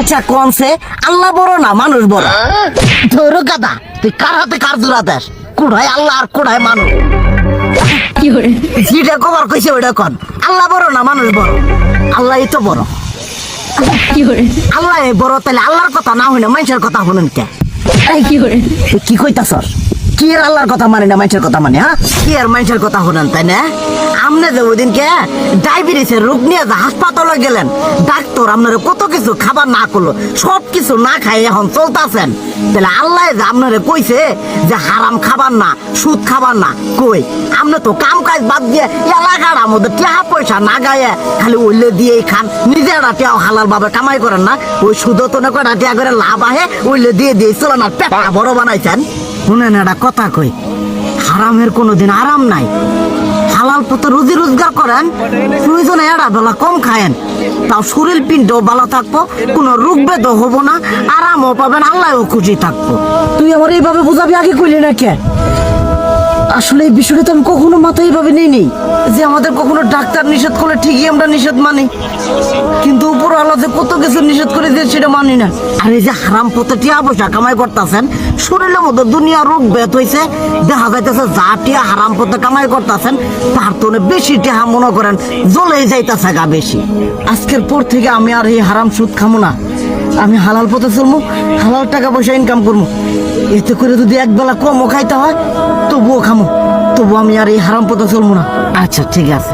আচ্ছা কোনছে আল্লাহ বড় না মানুষ বড়? ধরো গাদা, তুই কার হাতে কার জোড়া দেশ? কুড়াই আল্লাহ আর কুড়াই মানুষ। যেটা কবার কইছে ওইটা কন। আল্লাহ বড় না মানুষ বড়? আল্লাহই তো বড়। আল্লাহ বড়, তাহলে আল্লাহর কথা না হইনা মানুষের কথা শুনেন কে? তুই কি কইতাছস? কি আর আল্লাহর কথা মানে না মানুষের কথা মানে? হ্যাঁ, কি আর মানুষের কথা শুনেন তাই না? আমনে যে ওই দিনকে ডায়াবেটিসের রোগ নিয়ে যে হাসপাতালে গেলেন, ডাক্তার আপনার কত কিছু খাবার না করলো, সব কিছু না খাই এখন চলতেছেন, তাহলে আল্লাহ যে আপনারে কইছে যে হারাম খাবার না, সুদ খাবার না, কই আপনি তো কাম কাজ বাদ দিয়ে এলাকার মধ্যে টাকা পয়সা না গায়ে খালি ওইলে দিয়েই খান, নিজেরা টিয়াও হালাল ভাবে কামাই করেন না, ওই সুদ তো না কটা টিয়া করে লাভ আহে ওইলে দিয়ে দিয়ে চলেন আর পেট বড় বানাইছেন। শুনেন একটা কথা কই, হারামের কোনোদিন আরাম নাই। হালাল পথে রুজি রোজগার করেন, প্রয়োজনে এড়া বেলা কম খায়েন, তাও শরীর পিণ্ডও ভালো থাকবো, কোনো রোগ বেদও হবো না, আরামও পাবেন, আল্লাহও খুশি থাকবো। তুই আমার এইভাবে বুঝাবি আগে কইলি না কে? আসলে এই বিষয়টা তো আমি কখনো মাথায় এইভাবে নিইনি যে আমাদের কখনো ডাক্তার নিষেধ করলে ঠিকই আমরা নিষেধ মানি, কিন্তু উপর আল্লাহ যে কত কিছু নিষেধ করে দিয়ে সেটা মানি না। আর এই যে হারাম পথে টিয়া পয়সা কামাই করতেছেন, শরীরের মধ্যে দুনিয়া রোগ বেত হয়েছে, দেখা যাইতেছে যা টিয়া হারাম পথে কামাই করতেছেন তার তো বেশি টিয়া মনে করেন জ্বলেই যাইতেছে গা বেশি। আজকের পর থেকে আমি আর এই হারাম সুদ খামো না, আমি হালাল পথে চলবো, হালাল টাকা পয়সা ইনকাম করবো। এতে করে যদি একবেলা কমও খাইতে হয় তবুও খামো, তবু আমি আর এই হারাম পথে চলবো না। আচ্ছা ঠিক আছে।